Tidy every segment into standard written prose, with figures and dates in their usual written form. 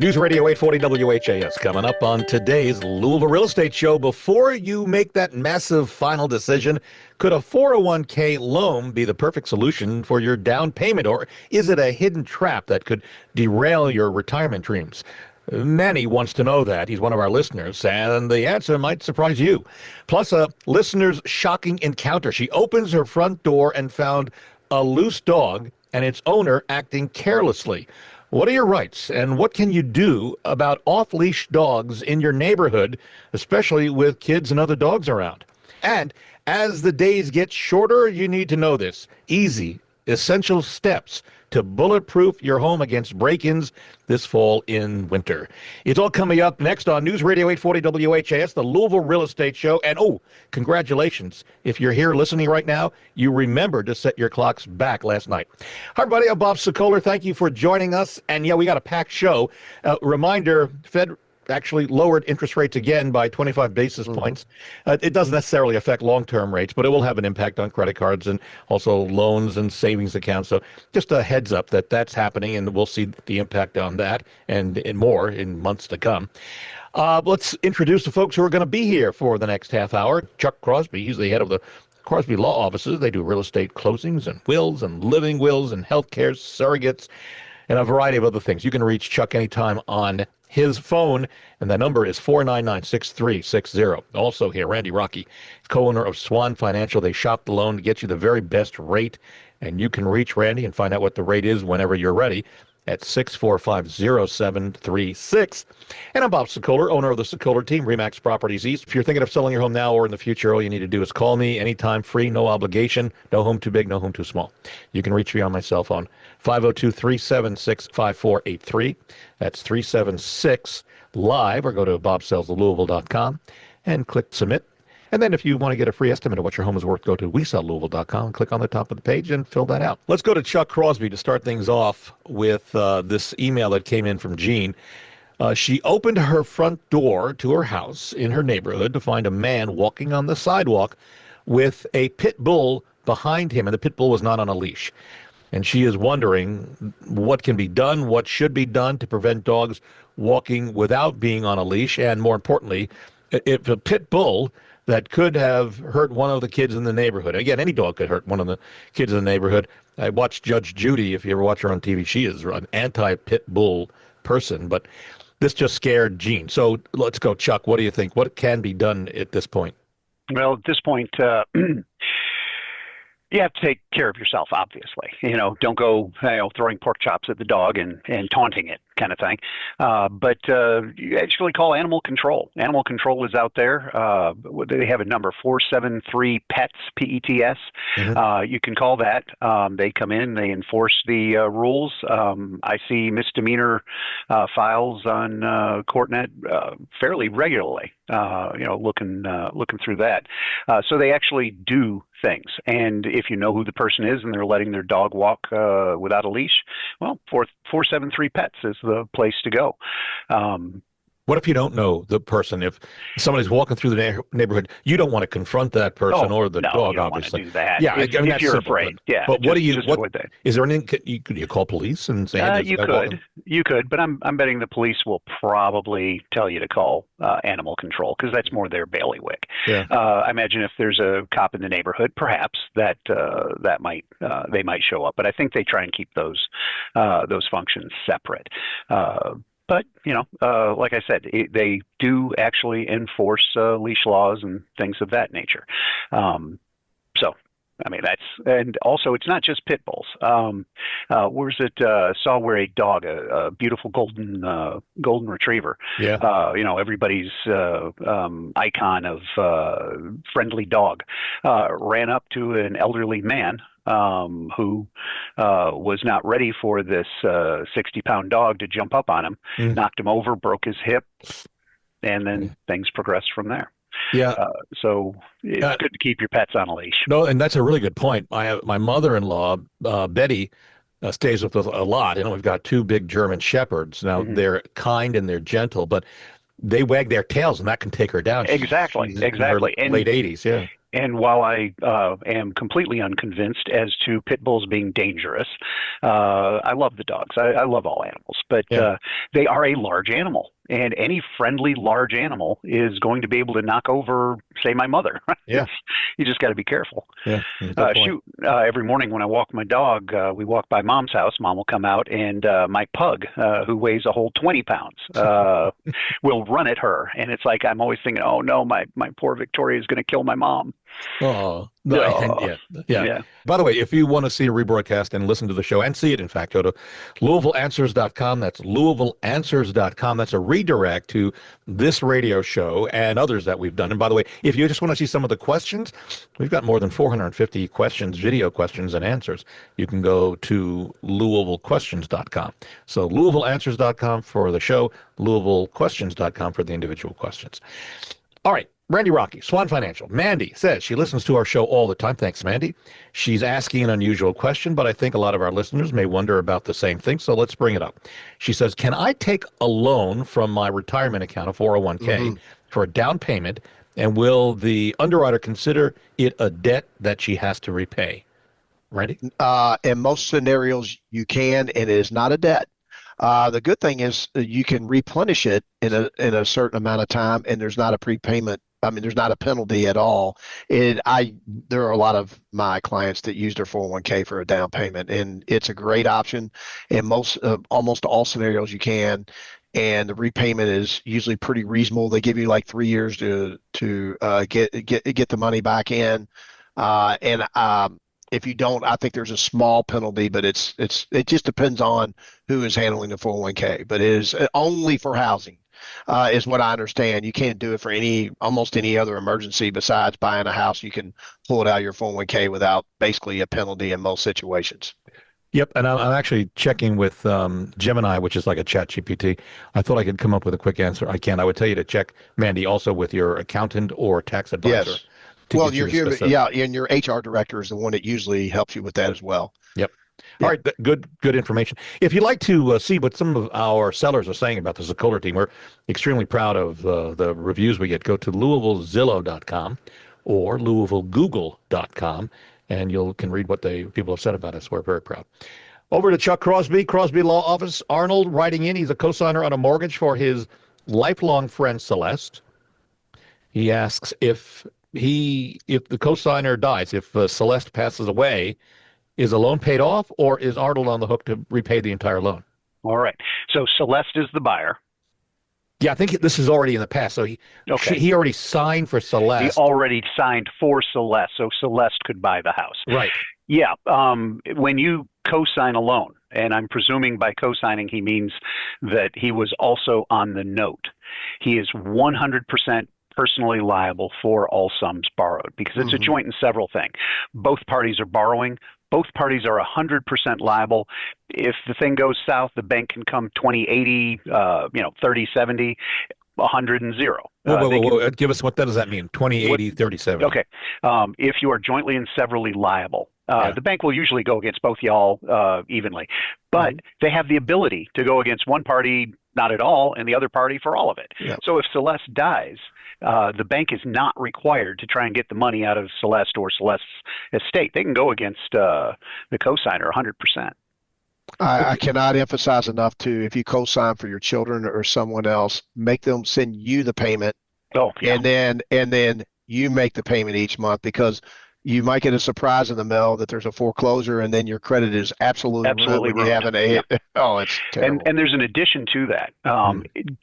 News Radio 840 WHAS coming up on today's Louisville Real Estate Show. Before you make that massive final decision, could a 401k loan be the perfect solution for your down payment, or is it a hidden trap that could derail your retirement dreams? Manny wants to know that. He's one of our listeners, and the answer might surprise you. Plus, a listener's shocking encounter. She opens her front door and found a loose dog and its owner acting carelessly. What are your rights, and what can you do about off-leash dogs in your neighborhood, especially with kids and other dogs around? And as the days get shorter, you need to know this. Easy, essential steps to bulletproof your home against break-ins this fall in winter. It's all coming up next on News Radio 840 WHAS, the Louisville Real Estate Show. And congratulations. If you're here listening right now, you remembered to set your clocks back last night. Hi, everybody. I'm Bob Sokoler. Thank you for joining us. And yeah, we got a packed show. Reminder, Fed actually lowered interest rates again by 25 basis points. It doesn't necessarily affect long-term rates, but it will have an impact on credit cards and also loans and savings accounts. So just a heads up that that's happening, and we'll see the impact on that and more in months to come. Let's introduce the folks who are going to be here for the next half hour. Chuck Crosby, he's the head of the Crosby Law Offices. They do real estate closings and wills and living wills and healthcare surrogates and a variety of other things. You can reach Chuck anytime on his phone, and the number is 499-6360. Also here, Randy Rocky, co-owner of Swan Financial. They shop the loan to get you the very best rate, and you can reach Randy and find out what the rate is whenever you're ready at 645-0736. And I'm Bob Sokoler, owner of the Sokoler team, Remax Properties East. If you're thinking of selling your home now or in the future, all you need to do is call me anytime, free, no obligation, no home too big, no home too small. You can reach me on my cell phone, 502-376-5483. That's 376 live, or go to bobsellslouisville.com and click submit. And then if you want to get a free estimate of what your home is worth, go to WeSellLouisville.com and click on the top of the page and fill that out. Let's go to Chuck Crosby to start things off with this email that came in from Jean. She opened her front door to her house in her neighborhood to find a man walking on the sidewalk with a pit bull behind him, and the pit bull was not on a leash. And she is wondering what can be done, what should be done to prevent dogs walking without being on a leash, and more importantly, if a pit bull that could have hurt one of the kids in the neighborhood. Again, any dog could hurt one of the kids in the neighborhood. I watched Judge Judy. If you ever watch her on TV, she is an anti-pit bull person, but this just scared Jean. So let's go, Chuck. What do you think? What can be done at this point? Well, at this point, you have to take care of yourself, obviously. Don't go throwing pork chops at the dog and taunting it kind of thing. But you actually call animal control. Animal control is out there. They have a number, 473-PETS, P-E-T-S. You can call that. They come in, they enforce the rules. I see misdemeanor files on CourtNet fairly regularly, looking through that. So they actually do things. And if you know who the person is and they're letting their dog walk without a leash, well, 473-PETS is the place to go. What if you don't know the person? If somebody's walking through the neighborhood, you don't want to confront that person or the dog, you don't obviously. Want to do that. Yeah, if that's you're simple, afraid. But what do you? Avoid that. Is there anything? Could you call police and say? You could, but I'm betting the police will probably tell you to call animal control because that's more their bailiwick. Yeah. I imagine if there's a cop in the neighborhood, perhaps that might they might show up. But I think they try and keep those functions separate. But, like I said, they do actually enforce leash laws and things of that nature. And also it's not just pit bulls. Saw where a dog, a beautiful golden retriever. Yeah. Everybody's icon of friendly dog, ran up to an elderly man who was not ready for this 60-pound dog to jump up on him, knocked him over, broke his hip, and then things progressed from there. Yeah. So it's good to keep your pets on a leash. No, and that's a really good point. My mother-in-law, Betty, stays with us a lot. We've got two big German shepherds. Now, they're kind and they're gentle, but they wag their tails, and that can take her down. Exactly. In her late 80s, yeah. And while I am completely unconvinced as to pit bulls being dangerous, I love the dogs. I love all animals, but Yeah. they are a large animal. And any friendly large animal is going to be able to knock over, say, my mother. Yeah. You just got to be careful. Yeah. Good point. Shoot, every morning when I walk my dog, we walk by Mom's house. Mom will come out, and my pug, who weighs a whole 20 pounds, will run at her. And it's like I'm always thinking, oh no, my poor Victoria is going to kill my mom. Oh, no, Oh, yeah. yeah. By the way, if you want to see a rebroadcast and listen to the show and see it, in fact, go to LouisvilleAnswers.com. That's LouisvilleAnswers.com. That's a redirect to this radio show and others that we've done. And by the way, if you just want to see some of the questions, we've got more than 450 questions, video questions and answers. You can go to LouisvilleQuestions.com. So LouisvilleAnswers.com for the show, LouisvilleQuestions.com for the individual questions. All right. Randy Rocky, Swan Financial. Mandy says she listens to our show all the time. Thanks, Mandy. She's asking an unusual question, but I think a lot of our listeners may wonder about the same thing, so let's bring it up. She says, can I take a loan from my retirement account, a 401k, for a down payment, and will the underwriter consider it a debt that she has to repay? Randy? In most scenarios, you can, and it is not a debt. The good thing is you can replenish it in a certain amount of time, and there's not a prepayment. I mean, there's not a penalty at all. There are a lot of my clients that use their 401k for a down payment, and it's a great option. In almost all scenarios, you can, and the repayment is usually pretty reasonable. They give you like 3 years to get the money back in, and if you don't, I think there's a small penalty, but it just depends on who is handling the 401k. But it is only for housing, is what I understand. You can't do it for almost any other emergency besides buying a house. You can pull it out of your 401k without basically a penalty in most situations. Yep, and I'm actually checking with Gemini, which is like a chat GPT. I thought I could come up with a quick answer. I can't. I would tell you to check, Mandy, also with your accountant or tax advisor. Yes. to Well, get you your a human, specific- yeah, and your HR director is the one that usually helps you with that as well. Yep. Yeah. All right, good information. If you'd like to see what some of our sellers are saying about the Sokoler team, we're extremely proud of the reviews we get. Go to LouisvilleZillow.com or LouisvilleGoogle.com, and you can read what people have said about us. We're very proud. Over to Chuck Crosby, Crosby Law Office. Arnold writing in. He's a cosigner on a mortgage for his lifelong friend Celeste. He asks if the cosigner dies, if Celeste passes away, is the loan paid off, or is Arnold on the hook to repay the entire loan? All right. So Celeste is the buyer. Yeah, I think this is already in the past. So he already signed for Celeste. He already signed for Celeste, so Celeste could buy the house. Right. Yeah. When you co-sign a loan, and I'm presuming by co-signing he means that he was also on the note, he is 100% personally liable for all sums borrowed, because it's a joint and several thing. Both parties are borrowing. Both parties are 100% liable. If the thing goes south, the bank can come 20/80, 30/70, 100 and 0. Whoa. Give us what does that mean? 20/80, 30/70. Okay. If you are jointly and severally liable, the bank will usually go against both y'all evenly, but they have the ability to go against one party not at all and the other party for all of it. Yeah. So if Celeste dies, the bank is not required to try and get the money out of Celeste or Celeste's estate. They can go against the cosigner 100%. I cannot emphasize enough too, if you co-sign for your children or someone else, make them send you the payment. Oh, yeah. And then you make the payment each month, because you might get a surprise in the mail that there's a foreclosure, and then your credit is absolutely ruined when you have oh, it's terrible. And there's an addition to that.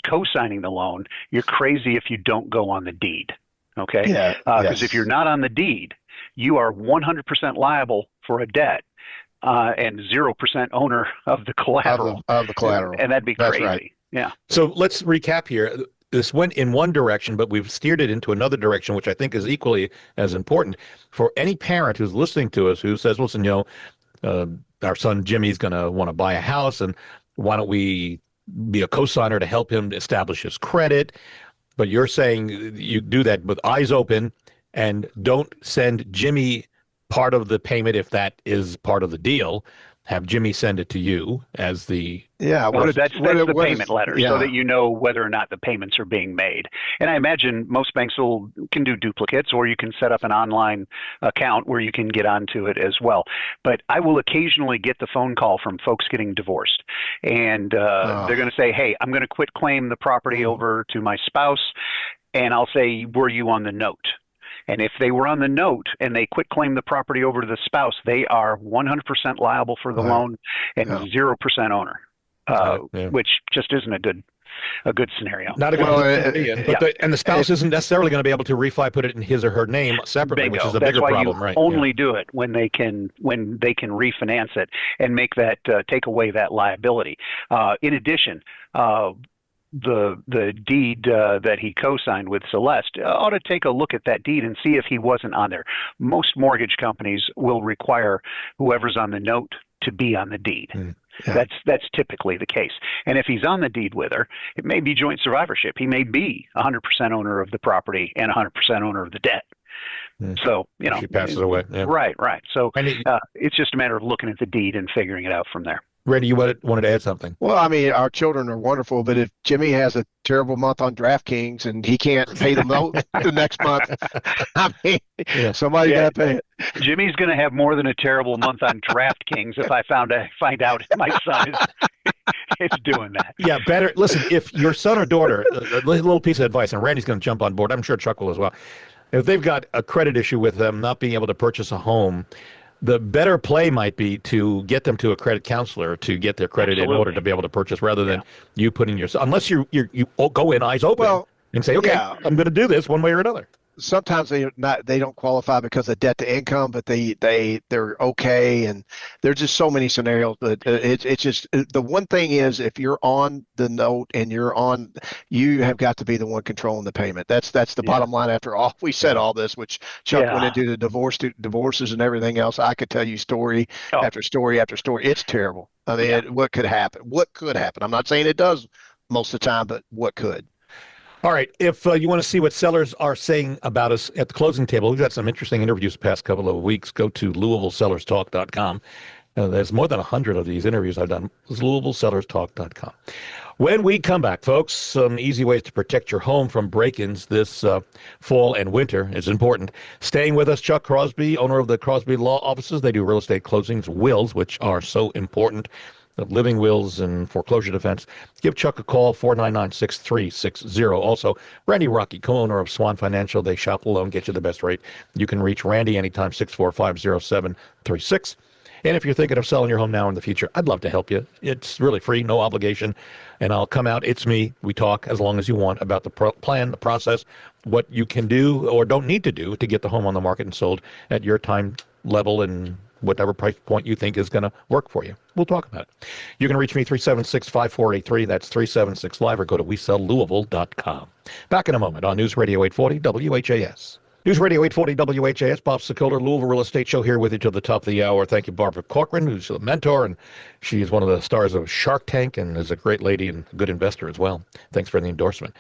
Co-signing the loan, you're crazy if you don't go on the deed. Okay? Yeah. Because if you're not on the deed, you are 100% liable for a debt and 0% owner of the collateral. Of the collateral. And that'd be That's crazy. right. Yeah. So let's recap here. This went in one direction, but we've steered it into another direction, which I think is equally as important. For any parent who's listening to us who says, listen, our son Jimmy's going to want to buy a house, and why don't we be a cosigner to help him establish his credit? But you're saying you do that with eyes open, and don't send Jimmy part of the payment if that is part of the deal. have Jimmy send it to you as the Yeah, Well, that's the what payment is, letter, so yeah. that you know whether or not the payments are being made. And I imagine most banks can do duplicates, or you can set up an online account where you can get onto it as well. But I will occasionally get the phone call from folks getting divorced, and they're going to say, "Hey, I'm going to quit claim the property Mm, over to my spouse," and I'll say, "Were you on the note?" And if they were on the note and they quit claim the property over to the spouse, they are 100% liable for the wow. loan and Yeah. 0% owner, yeah. which just isn't a good scenario. Not a good Well, position to be in. But Yeah, the spouse isn't necessarily going to be able to put it in his or her name separately, which bingo. is a That's bigger why you problem, right? Yeah. only do it when they can refinance it and make that take away that liability. In addition, the deed that he co-signed with Celeste ought to take a look at that deed and see if he wasn't on there. Most mortgage companies will require whoever's on the note to be on the deed. Yeah. That's typically the case. And if he's on the deed with her, it may be joint survivorship. He may be 100% owner of the property and 100% owner of the debt. So, If she passes away. Yeah. right. So Randy, it's just a matter of looking at the deed and figuring it out from there. Randy, you wanted to add something? Well, I mean, our children are wonderful, but if Jimmy has a terrible month on DraftKings and he can't pay the note the next month, I mean, somebody got to pay it. Jimmy's going to have more than a terrible month on DraftKings if I find out my son is doing that. Yeah, better. Listen, if your son or daughter, a little piece of advice, and Randy's going to jump on board. I'm sure Chuck will as well. If they've got a credit issue with them not being able to purchase a home, the better play might be to get them to a credit counselor to get their credit in order to be able to purchase, rather than you putting yourself, unless you go in eyes open and say, okay, I'm going to do this one way or another. Sometimes they don't qualify because of debt to income, but they're okay, and there's just so many scenarios. But it's just the one thing is, if you're on the note and you have got to be the one controlling the payment. That's the bottom line. After all we said all this, which Chuck went into the divorces and everything else, I could tell you story after story after story. It's terrible. I mean, what could happen? What could happen? I'm not saying it does most of the time, but what could? All right. If you want to see what sellers are saying about us at the closing table, we've got some interesting interviews the past couple of weeks. Go to LouisvilleSellersTalk.com. There's more than 100 of these interviews I've done. It's LouisvilleSellersTalk.com. When we come back, folks, some easy ways to protect your home from break-ins this fall and winter is important. Staying with us, Chuck Crosby, owner of the Crosby Law Offices. They do real estate closings, wills, which are so important. Living wills and foreclosure defense. Give Chuck a call, 499-6360. Also, Randy Rocky, co-owner of Swan Financial. They shop alone, get you the best rate. You can reach Randy anytime, 645-0736. And if you're thinking of selling your home now or in the future, I'd love to help you. It's really free, no obligation. And I'll come out. It's me. We talk as long as you want about the plan, the process, what you can do or don't need to do to get the home on the market and sold at your time level and whatever price point you think is going to work for you. We'll talk about it. You can reach me, 376-5483. That's 376-LIVE, or go to WeSellLouisville.com. Back in a moment on News Radio 840 WHAS. News Radio 840 WHAS, Bob Sokoler, Louisville Real Estate Show, here with you till the top of the hour. Thank you, Barbara Corcoran, who's a mentor, and she is one of the stars of Shark Tank and is a great lady and a good investor as well. Thanks for the endorsement.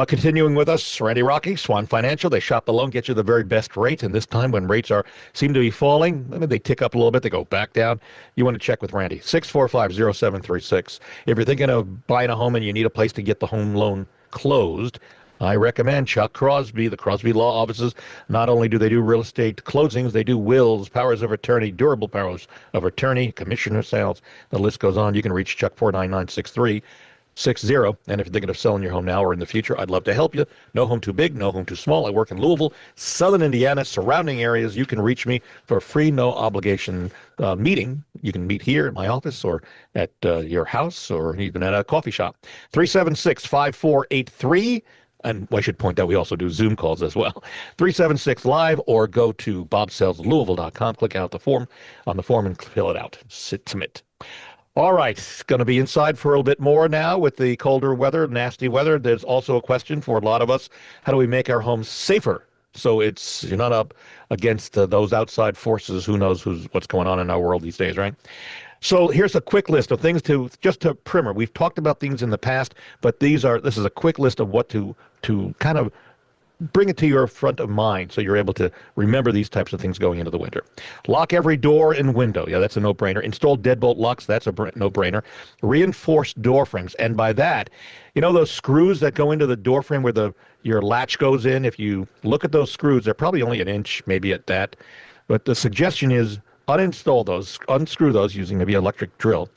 Continuing with us, Randy Rocky, Swan Financial. They shop alone, get you the very best rate, and this time when rates seem to be falling, I mean, they tick up a little bit, they go back down. You want to check with Randy, 645-0736. If you're thinking of buying a home and you need a place to get the home loan closed, I recommend Chuck Crosby, the Crosby Law Offices. Not only do they do real estate closings, they do wills, powers of attorney, durable powers of attorney, commissioner sales. The list goes on. You can reach Chuck, 499-6360. And if you're thinking of selling your home now or in the future, I'd love to help you. No home too big, no home too small. I work in Louisville, Southern Indiana, surrounding areas. You can reach me for a free, no obligation meeting. You can meet here at my office or at your house or even at a coffee shop. 376-5483. And I should point out, we also do Zoom calls as well. 376-LIVE, or go to bobsellslouisville.com. Click out on the form and fill it out. Submit. All right, going to be inside for a little bit more now with the colder weather, nasty weather. There's also a question for a lot of us. How do we make our homes safer? So you're not up against those outside forces. Who knows what's going on in our world these days, right? So here's a quick list of things to primer. We've talked about things in the past, but this is a quick list of what to kind of bring it to your front of mind so you're able to remember these types of things going into the winter. Lock every door and window. Yeah, that's a no-brainer. Install deadbolt locks. That's a no-brainer. Reinforce door frames. And by that, you know those screws that go into the door frame where your latch goes in? If you look at those screws, they're probably only an inch, maybe at that. But the suggestion is uninstall those, unscrew those using maybe an electric drill,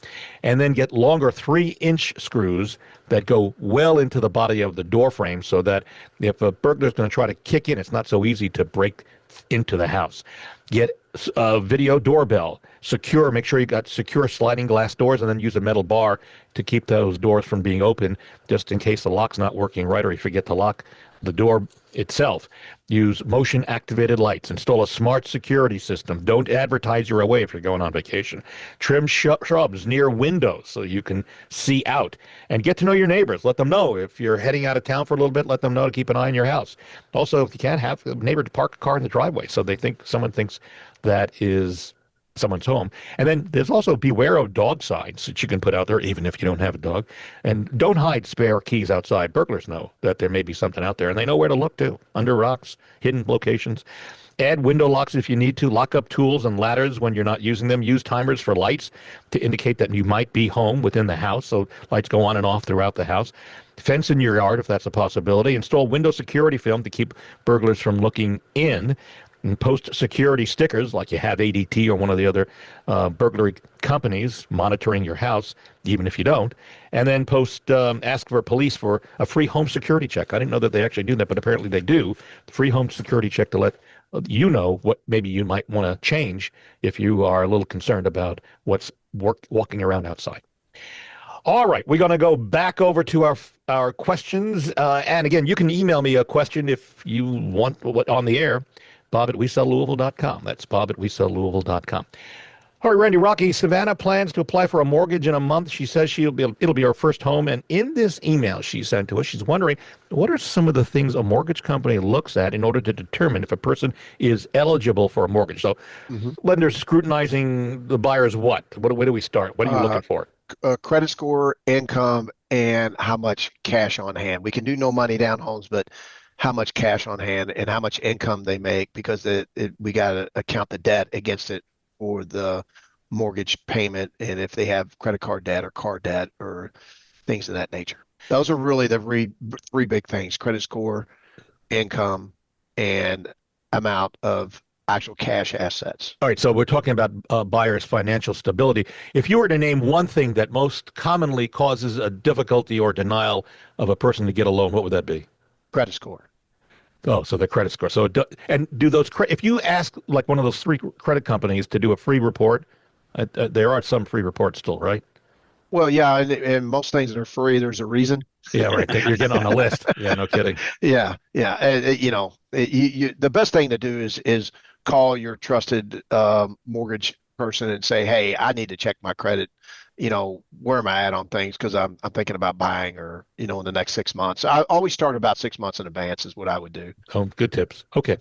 and then get longer 3-inch screws that go well into the body of the door frame so that if a burglar's going to try to kick in, it's not so easy to break into the house. Get a video doorbell, secure, make sure you got secure sliding glass doors, and then use a metal bar to keep those doors from being open just in case the lock's not working right or you forget to lock the door itself. Use motion activated lights. Install a smart security system. Don't advertise you're away if you're going on vacation. Trim shrubs near windows so you can see out. And get to know your neighbors. Let them know if you're heading out of town for a little bit. Let them know to keep an eye on your house. Also, if you can't, have a neighbor to park a car in the driveway so someone thinks that is someone's home. And then there's also beware of dog signs that you can put out there, even if you don't have a dog. And don't hide spare keys outside. Burglars know that there may be something out there, and they know where to look too, under rocks, hidden locations. Add window locks if you need to. Lock up tools and ladders when you're not using them. Use timers for lights to indicate that you might be home within the house, so lights go on and off throughout the house. Fence in your yard if that's a possibility. Install window security film to keep burglars from looking in. And post security stickers like you have ADT or one of the other burglary companies monitoring your house, even if you don't. And then ask for police for a free home security check. I didn't know that they actually do that, but apparently they do. Free home security check to let you know what maybe you might want to change if you are a little concerned about what's walking around outside. All right, we're going to go back over to our questions. And again, you can email me a question if you want on the air. Bob@WeSellLouisville.com. That's Bob@WeSellLouisville.com. All right, Randy, Rocky Savannah plans to apply for a mortgage in a month. She says it'll be her first home. And in this email she sent to us, she's wondering, what are some of the things a mortgage company looks at in order to determine if a person is eligible for a mortgage? So lenders scrutinizing the buyer's what? Where do we start? What are you looking for? Credit score, income, and how much cash on hand. We can do no money down homes, but how much cash on hand and how much income they make, because we got to account the debt against it for the mortgage payment, and if they have credit card debt or car debt or things of that nature. Those are really the three big things: credit score, income, and amount of actual cash assets. All right, so we're talking about buyers' financial stability. If you were to name one thing that most commonly causes a difficulty or denial of a person to get a loan, what would that be? Credit score. Oh, so the credit score. So, do those, if you ask like one of those 3 credit companies to do a free report, there are some free reports still, right? Well, yeah, and most things that are free, there's a reason. Yeah, right. You're getting on the list. Yeah, no kidding. Yeah. The best thing to do is call your trusted mortgage person and say, hey, I need to check my credit. Where am I at on things? Because I'm thinking about buying, or in the next 6 months. I always start about 6 months in advance is what I would do. Oh, good tips. Okay,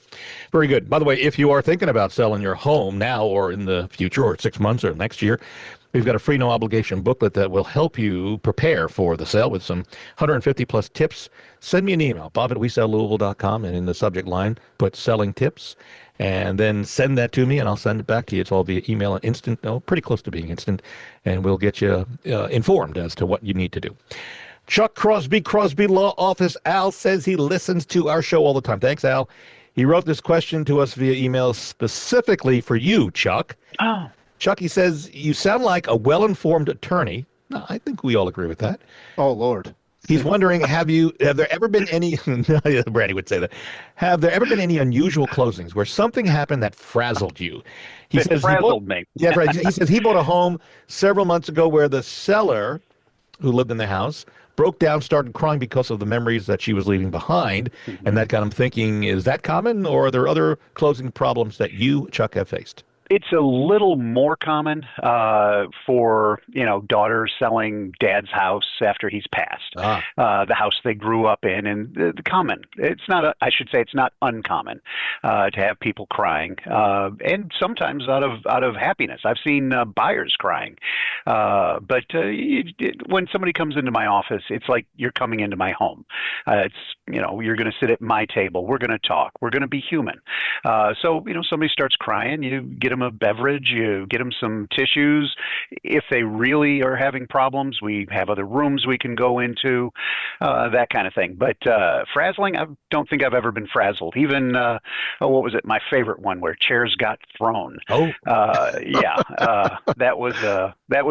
very good. By the way, if you are thinking about selling your home now or in the future or 6 months or next year, we've got a free no obligation booklet that will help you prepare for the sale with some 150 plus tips. Send me an email, Bob@WeSellLouisville.com, and in the subject line put selling tips. And then send that to me, and I'll send it back to you. It's all via email and instant, pretty close to being instant, and we'll get you informed as to what you need to do. Chuck Crosby Law Office. Al says he listens to our show all the time. Thanks, Al. He wrote this question to us via email specifically for you, Chuck. Oh. Chuck, he says, you sound like a well-informed attorney. No, I think we all agree with that. Oh, Lord. He's wondering, have there ever been any, Brandy would say that, have there ever been any unusual closings where something happened that frazzled you? It frazzled me. Yeah, right. He says he bought a home several months ago where the seller, who lived in the house, broke down, started crying because of the memories that she was leaving behind. And that got him thinking, is that common, or are there other closing problems that you, Chuck, have faced? It's a little more common for daughters selling dad's house after he's passed, Ah, the house they grew up in, and the common. It's not. I should say it's not uncommon to have people crying, and sometimes out of happiness. I've seen buyers crying, but when somebody comes into my office, it's like you're coming into my home. It's you're going to sit at my table. We're going to talk. We're going to be human. So somebody starts crying, you get them a beverage, you get them some tissues. If they really are having problems, we have other rooms we can go into, that kind of thing. But frazzling, I don't think I've ever been frazzled. Even what was it? My favorite one where chairs got thrown. oh, Yeah, that was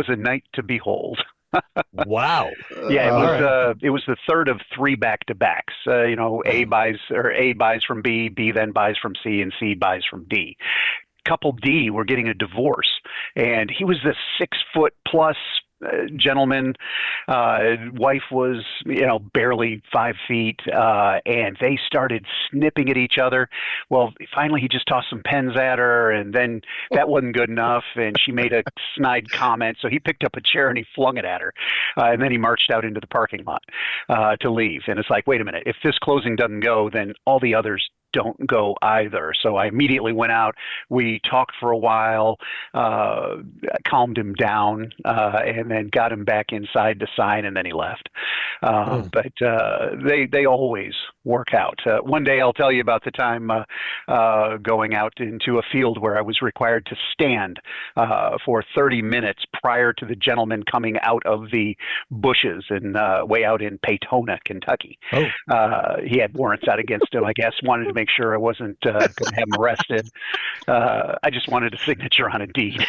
a night to behold. wow. Yeah, All right. it was the third of three back-to-backs. A buys from B then buys from C, and C buys from D. Couple D were getting a divorce, and he was this 6 foot plus gentleman. Wife was, barely 5 feet, and they started snipping at each other. Well, finally, he just tossed some pens at her, and then that wasn't good enough, and she made a snide comment. So he picked up a chair and he flung it at her, and then he marched out into the parking lot to leave. And it's like, wait a minute, if this closing doesn't go, then all the others don't go either. So I immediately went out. We talked for a while, calmed him down, and then got him back inside to sign, and then he left. But they always work out. One day I'll tell you about the time going out into a field where I was required to stand for 30 minutes prior to the gentleman coming out of the bushes and way out in Paytona, Kentucky. He had warrants out against him, I guess, wanted to make sure I wasn't going to have him arrested. I just wanted a signature on a deed.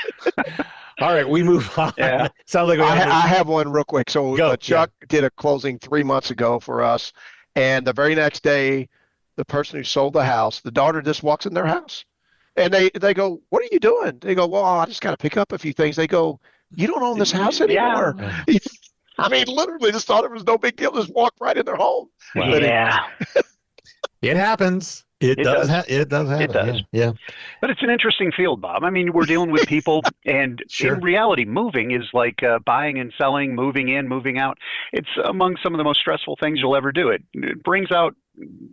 All right, we move on. Yeah. Sounds like I have one real quick. So Go. Chuck did a closing 3 months ago for us, and the very next day, the person who sold the house, the daughter just walks in their house, and they go, "What are you doing?" They go, "Well, I just got to pick up a few things." They go, "You don't own this house anymore." Yeah. I mean, literally, just thought it was no big deal. Just walked right in their home. Wow. Yeah. It happens. It does. It does happen. It does. Yeah. But it's an interesting field, Bob. I mean, we're dealing with people, and Sure. in reality, moving is like buying and selling, moving in, moving out. It's among some of the most stressful things you'll ever do. It brings out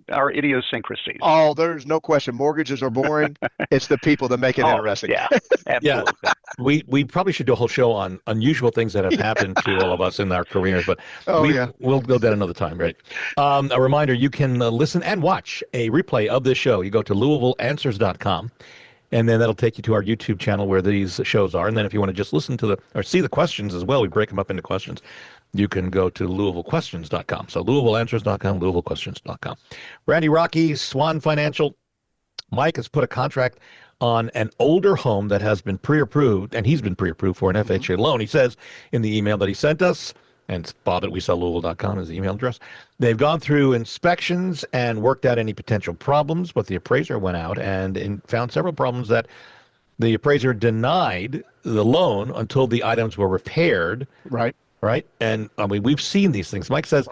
our idiosyncrasies. Oh, there's no question. Mortgages are boring. It's the people that make it interesting. Yeah, absolutely. We probably should do a whole show on unusual things that have happened to all of us in our careers, but we'll go that another time, right? A reminder, you can listen and watch a replay of this show. You go to LouisvilleAnswers.com, and then that'll take you to our YouTube channel where these shows are. And then if you want to just listen to or see the questions as well, we break them up into questions. You can go to LouisvilleQuestions.com. So LouisvilleAnswers.com, LouisvilleQuestions.com. Randy Rocky, Swan Financial. Mike has put a contract on an older home that has been pre-approved, and he's been pre-approved for an FHA loan. He says in the email that he sent us, and it's bob@WeSellLouisville.com is the email address. They've gone through inspections and worked out any potential problems, but the appraiser went out and found several problems that the appraiser denied the loan until the items were repaired. Right. And I mean, we've seen these things. Mike says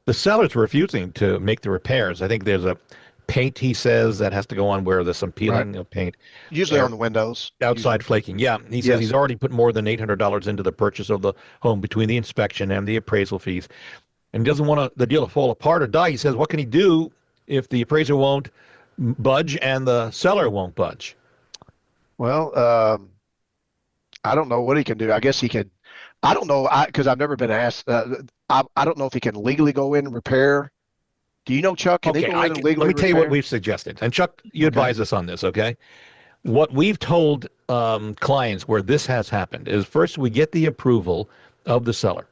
the seller's refusing to make the repairs. I think there's a paint, he says, that has to go on where there's some peeling of paint. Usually on the windows. Outside flaking. Yeah. He says he's already put more than $800 into the purchase of the home between the inspection and the appraisal fees. And he doesn't want the deal to fall apart or die. He says, what can he do if the appraiser won't budge and the seller won't budge? Well, I don't know what he can do. I guess he can. I don't know, because I've never been asked. I don't know if he can legally go in and repair. Do you know, Chuck? Can they go in and legally let me tell you repair? what we've suggested. And Chuck, you advise us on this, okay? What we've told clients where this has happened is first we get the approval of the seller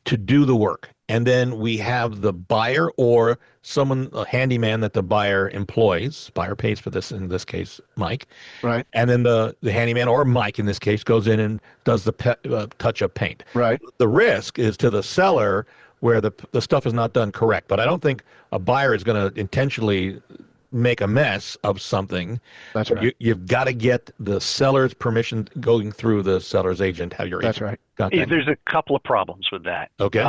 to do the work. And then we have the buyer or someone, a handyman that the buyer employs. Buyer pays for this, in this case, Mike. Right. And then the handyman, or Mike in this case, goes in and does the touch-up paint. Right. The risk is to the seller where the stuff is not done correct. But I don't think a buyer is going to intentionally make a mess of something. That's right. You've got to get the seller's permission going through the seller's agent. Have your agent. That's right. Got that? There's a couple of problems with that. Okay.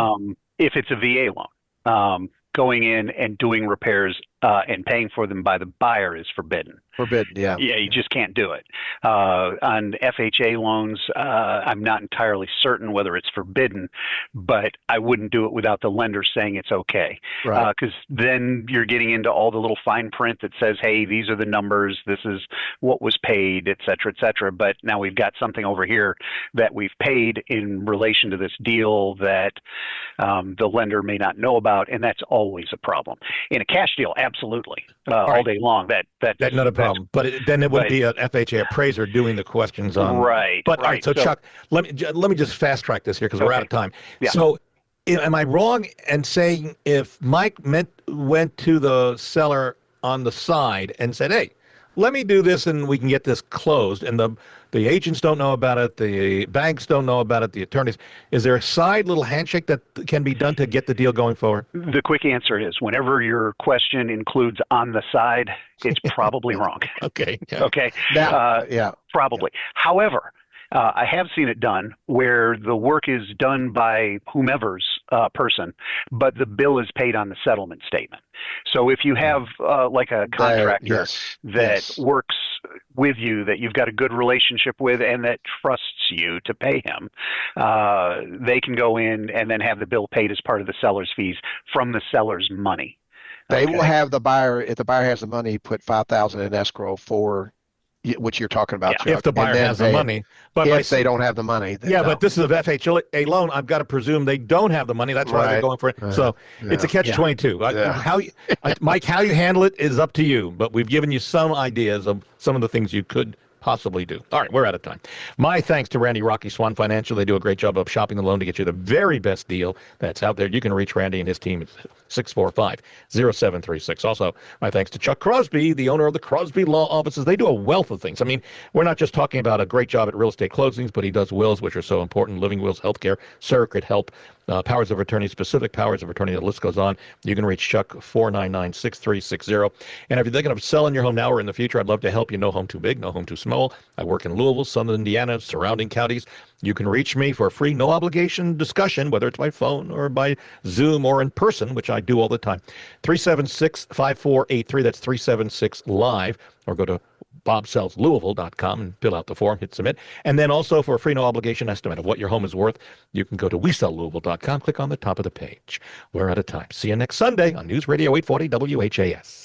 If it's a VA loan, going in and doing repairs and paying for them by the buyer is forbidden. Forbidden, yeah. Yeah, you just can't do it. On FHA loans, I'm not entirely certain whether it's forbidden, but I wouldn't do it without the lender saying it's okay. Right. Because then you're getting into all the little fine print that says, hey, these are the numbers, this is what was paid, et cetera, et cetera. But now we've got something over here that we've paid in relation to this deal that the lender may not know about, and that's always a problem. In a cash deal, absolutely, all day long. That's not a problem. But then it would be an FHA appraiser doing the questions on. Right. But all right. So Chuck, let me just fast track this here because we're out of time. Yeah. So, am I wrong in saying if Mike went to the seller on the side and said, "Hey, let me do this and we can get this closed," and the agents don't know about it, the banks don't know about it, the attorneys, is there a side little handshake that can be done to get the deal going forward? The quick answer is whenever your question includes on the side, it's probably wrong. Okay. Yeah. Okay. Probably. Yeah. However, I have seen it done where the work is done by whomever's person, but the bill is paid on the settlement statement. So if you have like a contractor that works with you, that you've got a good relationship with and that trusts you to pay him, they can go in and then have the bill paid as part of the seller's fees from the seller's money. They will have the buyer, if the buyer has the money, put $5,000 in escrow for what you're talking about, Chuck. If the buyer has the money. But if they don't have the money. But this is a FHA loan. I've got to presume they don't have the money. That's why they're going for it. So it's a catch-22. Mike, how you handle it is up to you. But we've given you some ideas of some of the things you could possibly do. All right, we're out of time. My thanks to Randy Rocky Swan Financial. They do a great job of shopping the loan to get you the very best deal that's out there. You can reach Randy and his team at 645-0736. Also, my thanks to Chuck Crosby, the owner of the Crosby Law Offices. They do a wealth of things. I mean, we're not just talking about a great job at real estate closings, but he does wills, which are so important, living wills, healthcare, surrogate help, powers of attorney, specific powers of attorney, the list goes on. You can reach Chuck 499-6360. And if you're thinking of selling your home now or in the future, I'd love to help you. No home too big, no home too small. I work in Louisville, Southern Indiana, surrounding counties. You can reach me for a free, no obligation discussion, whether it's by phone or by Zoom or in person, which I do all the time. 376-5483. That's 376-LIVE. Or go to bobsellslouisville.com and fill out the form, hit submit. And then also for a free, no obligation estimate of what your home is worth, you can go to WeSellLouisville.com, click on the top of the page. We're out of time. See you next Sunday on News Radio 840 WHAS.